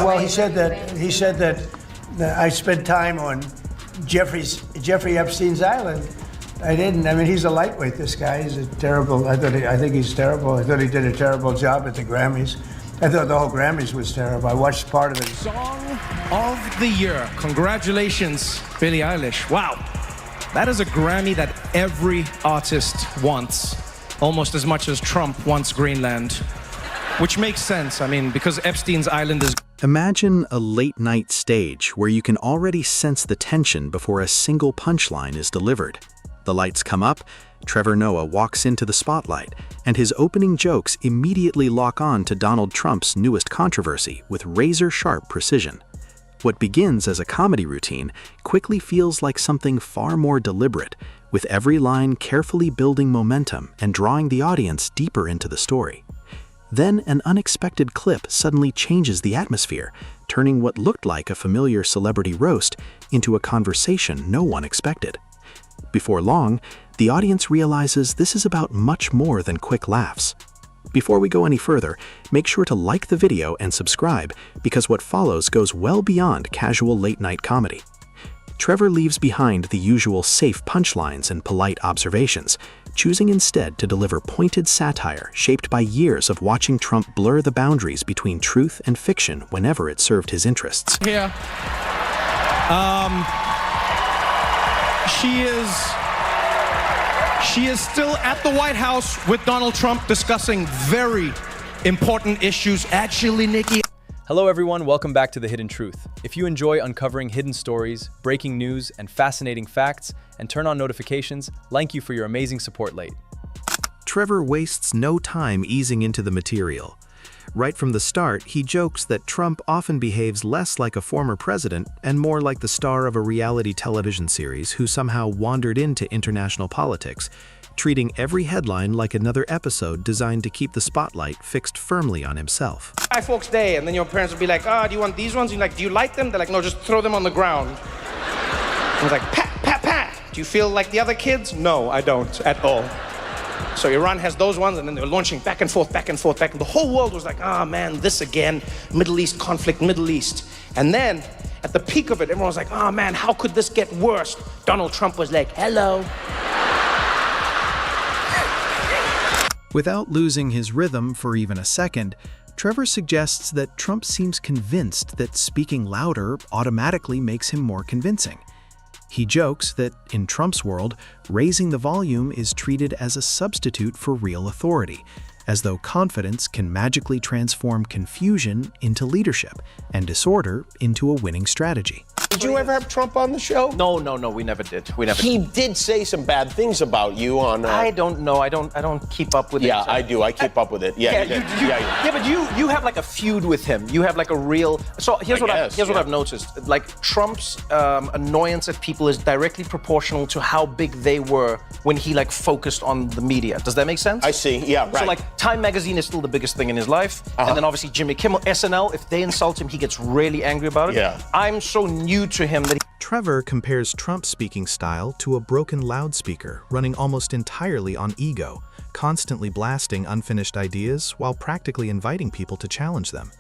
Well, he said that I spent time on Jeffrey Epstein's island. I didn't. I mean, he's a lightweight. This guy. He's a terrible. I think he's terrible. I thought he did a terrible job at the Grammys. I thought the whole Grammys was terrible. I watched part of it. Song of the year. Congratulations, Billie Eilish. Wow. That is a Grammy that every artist wants, almost as much as Trump wants Greenland, which makes sense. I mean, because Epstein's island is... Imagine a late-night stage where you can already sense the tension before a single punchline is delivered. The lights come up, Trevor Noah walks into the spotlight, and his opening jokes immediately lock on to Donald Trump's newest controversy with razor-sharp precision. What begins as a comedy routine quickly feels like something far more deliberate, with every line carefully building momentum and drawing the audience deeper into the story. Then an unexpected clip suddenly changes the atmosphere, turning what looked like a familiar celebrity roast into a conversation no one expected. Before long, the audience realizes this is about much more than quick laughs. Before we go any further, make sure to like the video and subscribe, because what follows goes well beyond casual late-night comedy. Trevor leaves behind the usual safe punchlines and polite observations, choosing instead to deliver pointed satire shaped by years of watching Trump blur the boundaries between truth and fiction whenever it served his interests. Here. She is still at the White House with Donald Trump discussing very important issues. Actually, Nikki. Hello everyone, welcome back to The Hidden Truth. If you enjoy uncovering hidden stories, breaking news, and fascinating facts, and turn on notifications, thank you for your amazing support late. Trevor wastes no time easing into the material. Right from the start, he jokes that Trump often behaves less like a former president and more like the star of a reality television series who somehow wandered into international politics, treating every headline like another episode designed to keep the spotlight fixed firmly on himself. Hi, folks day, and then your parents will be like, do you want these ones? You're like, do you like them? They're like, no, just throw them on the ground. I was like, pat, pat, pat. Do you feel like the other kids? No, I don't at all. So Iran has those ones, and then they're launching back and forth, back and forth, back. And the whole world was like, man, this again, Middle East conflict, Middle East. And then, at the peak of it, everyone was like, man, how could this get worse? Donald Trump was like, hello. Without losing his rhythm for even a second, Trevor suggests that Trump seems convinced that speaking louder automatically makes him more convincing. He jokes that, in Trump's world, raising the volume is treated as a substitute for real authority, as though confidence can magically transform confusion into leadership and disorder into a winning strategy. Did you ever have Trump on the show? No, we never did. He did say some bad things about you on... I don't know. I don't keep up with it. Yeah, I do. I keep up with it. Yeah, yeah, but you have like a feud with him. You have like a real... So here's what I've noticed. Like Trump's annoyance at people is directly proportional to how big they were when he like focused on the media. Does that make sense? I see. Yeah, right. So like Time Magazine is still the biggest thing in his life. And then obviously Jimmy Kimmel, SNL, if they insult him, he gets really angry about it. Yeah. I'm so new to him that Trevor compares Trump's speaking style to a broken loudspeaker running almost entirely on ego, constantly blasting unfinished ideas while practically inviting people to challenge them.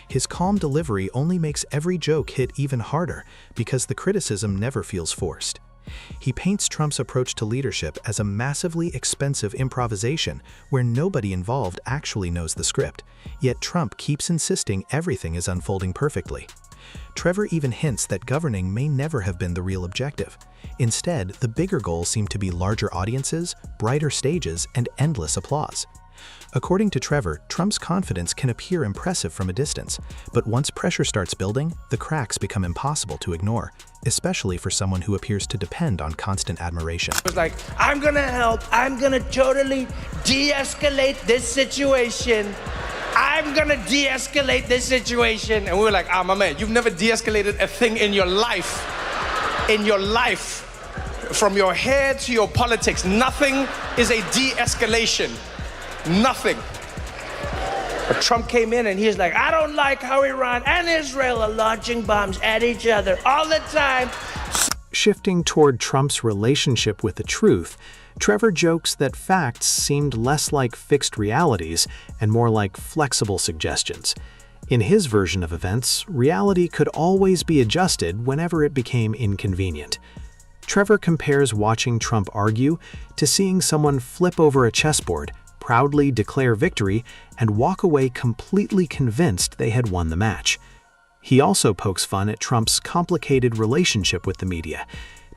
His calm delivery only makes every joke hit even harder because the criticism never feels forced. He paints Trump's approach to leadership as a massively expensive improvisation where nobody involved actually knows the script, yet Trump keeps insisting everything is unfolding perfectly. Trevor even hints that governing may never have been the real objective. Instead, the bigger goals seem to be larger audiences, brighter stages, and endless applause. According to Trevor, Trump's confidence can appear impressive from a distance, but once pressure starts building, the cracks become impossible to ignore, especially for someone who appears to depend on constant admiration. It was like, I'm gonna help. I'm gonna totally de-escalate this situation. I'm gonna de-escalate this situation. And we were like, my man, you've never de-escalated a thing in your life. In your life. From your hair to your politics, nothing is a de-escalation. Nothing. But Trump came in and he's like, I don't like how Iran and Israel are launching bombs at each other all the time. Shifting toward Trump's relationship with the truth, Trevor jokes that facts seemed less like fixed realities and more like flexible suggestions. In his version of events, reality could always be adjusted whenever it became inconvenient. Trevor compares watching Trump argue to seeing someone flip over a chessboard, proudly declare victory, and walk away completely convinced they had won the match. He also pokes fun at Trump's complicated relationship with the media,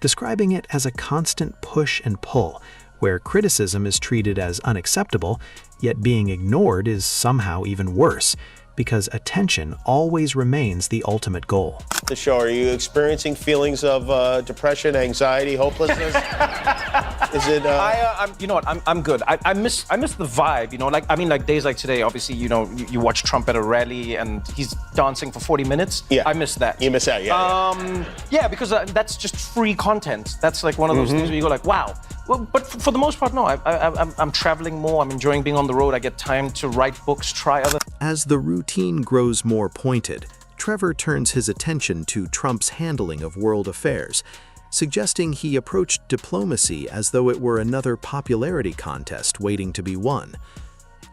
describing it as a constant push and pull, where criticism is treated as unacceptable, yet being ignored is somehow even worse, because attention always remains the ultimate goal. The show, are you experiencing feelings of depression, anxiety, hopelessness? Is it? You know what? I'm good. I miss the vibe. You know, like days like today. Obviously, you watch Trump at a rally and he's dancing for 40 minutes. Yeah. I miss that. You miss that, yeah. Yeah, because that's just free content. That's like one of those things where you go like, wow. Well, but for the most part, no. I'm traveling more. I'm enjoying being on the road. I get time to write books, try other. As the routine grows more pointed, Trevor turns his attention to Trump's handling of world affairs, suggesting he approached diplomacy as though it were another popularity contest waiting to be won.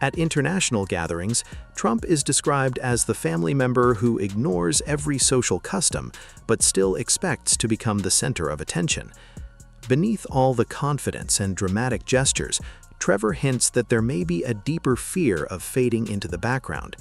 At international gatherings, Trump is described as the family member who ignores every social custom but still expects to become the center of attention. Beneath all the confidence and dramatic gestures, Trevor hints that there may be a deeper fear of fading into the background.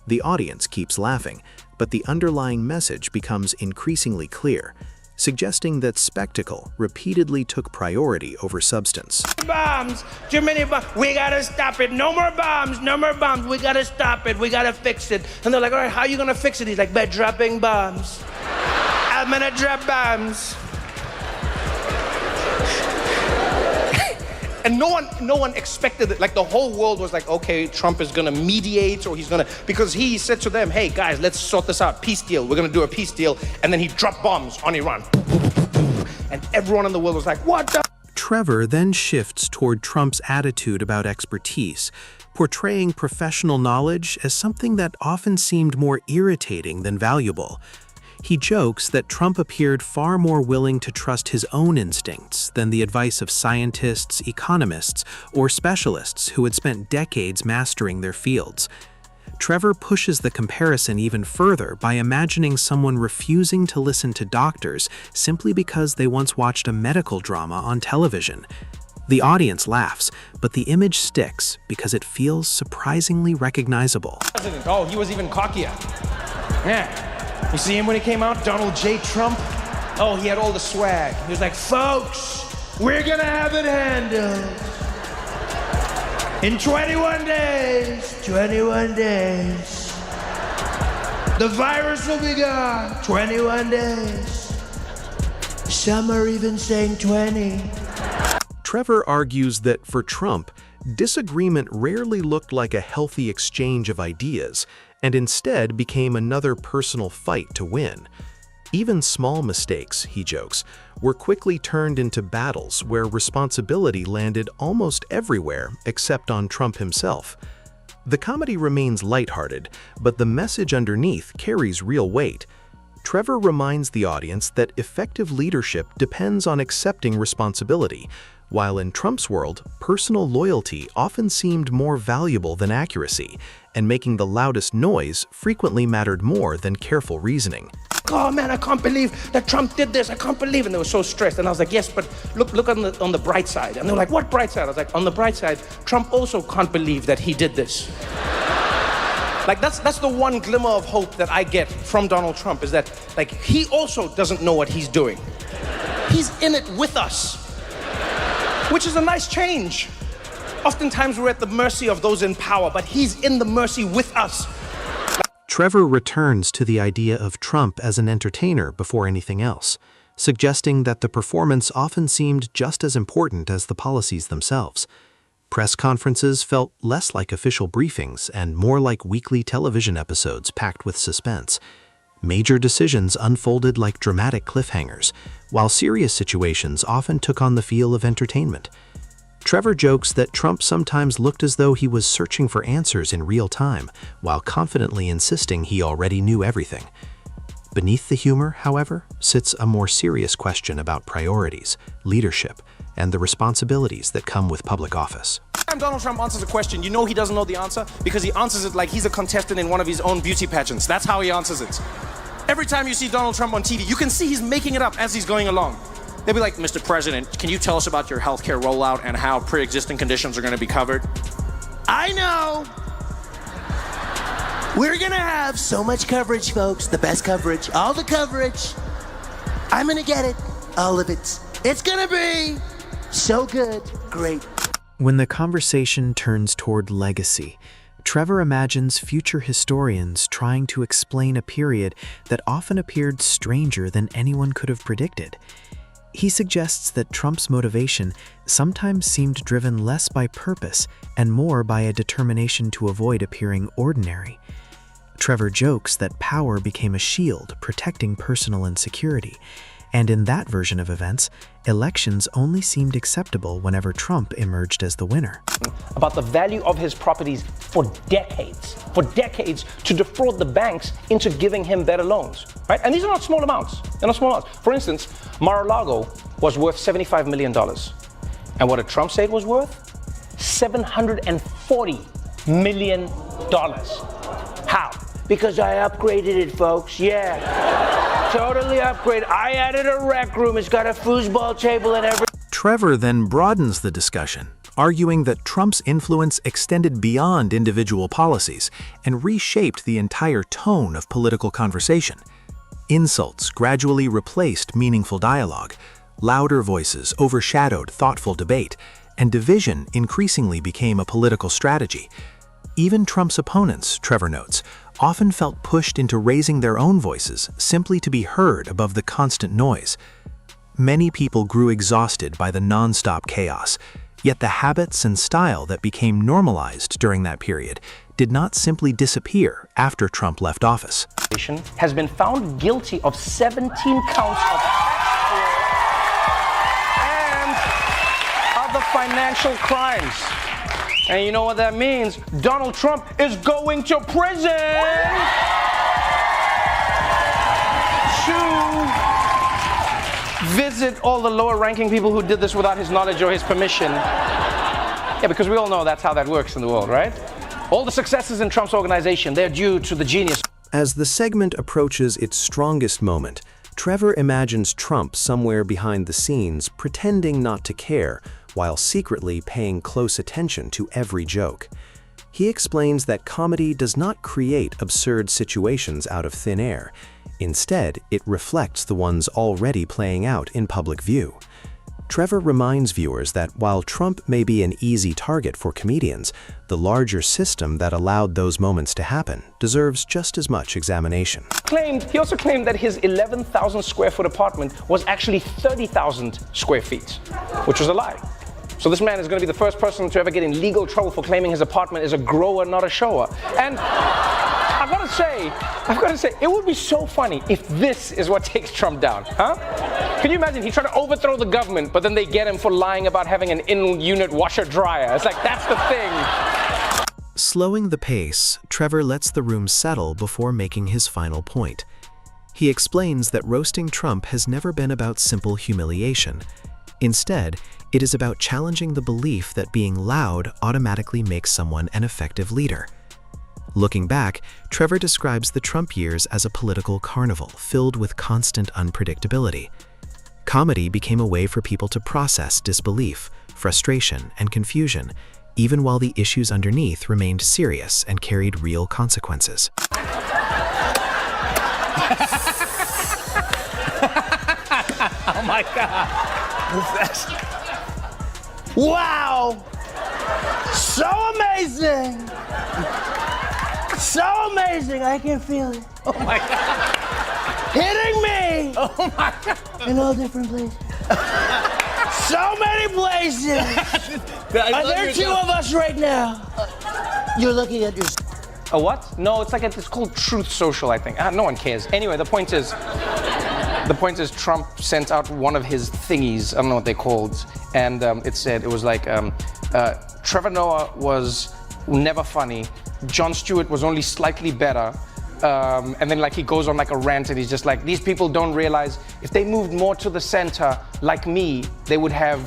The audience keeps laughing, but the underlying message becomes increasingly clear, suggesting that spectacle repeatedly took priority over substance. Bombs! Too many bombs! We gotta stop it! No more bombs! No more bombs! We gotta stop it! We gotta fix it! And they're like, all right, how are you gonna fix it? He's like, by dropping bombs. I'm gonna drop bombs. And no one expected it. Like the whole world was like, okay, Trump is gonna mediate, or he's gonna, because he said to them, hey guys, let's sort this out, peace deal. We're gonna do a peace deal. And then he dropped bombs on Iran. And everyone in the world was like, what the? Trevor then shifts toward Trump's attitude about expertise, portraying professional knowledge as something that often seemed more irritating than valuable. He jokes that Trump appeared far more willing to trust his own instincts than the advice of scientists, economists, or specialists who had spent decades mastering their fields. Trevor pushes the comparison even further by imagining someone refusing to listen to doctors simply because they once watched a medical drama on television. The audience laughs, but the image sticks because it feels surprisingly recognizable. Oh, he was even cockier. Yeah. You see him when he came out, Donald J. Trump? Oh, he had all the swag. He was like, folks, we're gonna have it handled. In 21 days, the virus will be gone. 21 days. Some are even saying 20. Trevor argues that for Trump, disagreement rarely looked like a healthy exchange of ideas, and instead became another personal fight to win. Even small mistakes, he jokes, were quickly turned into battles where responsibility landed almost everywhere except on Trump himself. The comedy remains lighthearted, but the message underneath carries real weight. Trevor reminds the audience that effective leadership depends on accepting responsibility, while in Trump's world, personal loyalty often seemed more valuable than accuracy, and making the loudest noise frequently mattered more than careful reasoning. Oh man, I can't believe that Trump did this. I can't believe it. And they were so stressed. And I was like, yes, but look on the bright side. And they were like, what bright side? I was like, on the bright side, Trump also can't believe that he did this. Like that's the one glimmer of hope that I get from Donald Trump, is that like he also doesn't know what he's doing. He's in it with us, which is a nice change. Oftentimes we're at the mercy of those in power, but he's in the mercy with us. Trevor returns to the idea of Trump as an entertainer before anything else, suggesting that the performance often seemed just as important as the policies themselves. Press conferences felt less like official briefings and more like weekly television episodes packed with suspense. Major decisions unfolded like dramatic cliffhangers, while serious situations often took on the feel of entertainment. Trevor jokes that Trump sometimes looked as though he was searching for answers in real time, while confidently insisting he already knew everything. Beneath the humor, however, sits a more serious question about priorities, leadership, and the responsibilities that come with public office. time Donald Trump answers a question, you know he doesn't know the answer because he answers it like he's a contestant in one of his own beauty pageants. That's how he answers it. Every time you see Donald Trump on TV, you can see he's making it up as he's going along. They'll be like, Mr. President, can you tell us about your healthcare rollout and how pre-existing conditions are going to be covered? I know. We're gonna have so much coverage, folks. The best coverage, all the coverage. I'm gonna get it, all of it. It's gonna be so good, great. When the conversation turns toward legacy, Trevor imagines future historians trying to explain a period that often appeared stranger than anyone could have predicted. He suggests that Trump's motivation sometimes seemed driven less by purpose and more by a determination to avoid appearing ordinary. Trevor jokes that power became a shield protecting personal insecurity, and in that version of events, elections only seemed acceptable whenever Trump emerged as the winner. About the value of his properties for decades to defraud the banks into giving him better loans, right? And these are not small amounts. They're not small amounts. For instance, Mar-a-Lago was worth $75 million. And what did Trump say it was worth? $740 million. How? Because I upgraded it, folks, yeah. Totally upgraded. I added a rec room. It's got a foosball table and everything. Trevor then broadens the discussion, arguing that Trump's influence extended beyond individual policies and reshaped the entire tone of political conversation. Insults gradually replaced meaningful dialogue, louder voices overshadowed thoughtful debate, and division increasingly became a political strategy. Even Trump's opponents, Trevor notes, often felt pushed into raising their own voices simply to be heard above the constant noise. Many people grew exhausted by the nonstop chaos, yet the habits and style that became normalized during that period did not simply disappear after Trump left office. Has been found guilty of 17 counts of factual and other financial crimes. And you know what that means? Donald Trump is going to prison to visit all the lower-ranking people who did this without his knowledge or his permission. Yeah, because we all know that's how that works in the world, right? All the successes in Trump's organization, they're due to the genius. As the segment approaches its strongest moment, Trevor imagines Trump somewhere behind the scenes pretending not to care, while secretly paying close attention to every joke. He explains that comedy does not create absurd situations out of thin air. Instead, it reflects the ones already playing out in public view. Trevor reminds viewers that while Trump may be an easy target for comedians, the larger system that allowed those moments to happen deserves just as much examination. He also claimed that his 11,000 square foot apartment was actually 30,000 square feet, which was a lie. So this man is going to be the first person to ever get in legal trouble for claiming his apartment is a grower, not a shower. And I've got to say, it would be so funny if this is what takes Trump down, huh? Can you imagine? He tried to overthrow the government, but then they get him for lying about having an in-unit washer-dryer. It's like, that's the thing. Slowing the pace, Trevor lets the room settle before making his final point. He explains that roasting Trump has never been about simple humiliation. Instead, it is about challenging the belief that being loud automatically makes someone an effective leader. Looking back, Trevor describes the Trump years as a political carnival filled with constant unpredictability. Comedy became a way for people to process disbelief, frustration, and confusion, even while the issues underneath remained serious and carried real consequences. Oh my God. Wow! So amazing! So amazing, I can feel it. Oh my God. Hitting me! Oh my God. In all different places. So many places! Are there two of us right now? You're looking at your... A what? No, it's called Truth Social, I think. No one cares. Anyway, the point is Trump sent out one of his thingies, I don't know what they're called, and it was like, Trevor Noah was never funny, Jon Stewart was only slightly better, and then he goes on a rant and he's just like, these people don't realize if they moved more to the center like me, they would have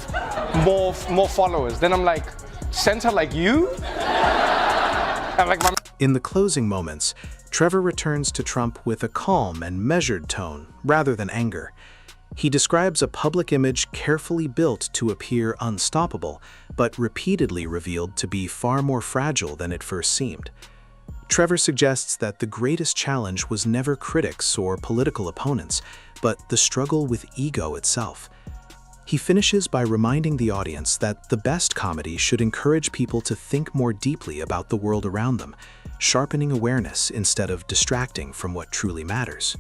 more followers. Then I'm like, center like you? I'm like, my In the closing moments, Trevor returns to Trump with a calm and measured tone rather than anger. He describes a public image carefully built to appear unstoppable, but repeatedly revealed to be far more fragile than it first seemed. Trevor suggests that the greatest challenge was never critics or political opponents, but the struggle with ego itself. He finishes by reminding the audience that the best comedy should encourage people to think more deeply about the world around them, sharpening awareness instead of distracting from what truly matters.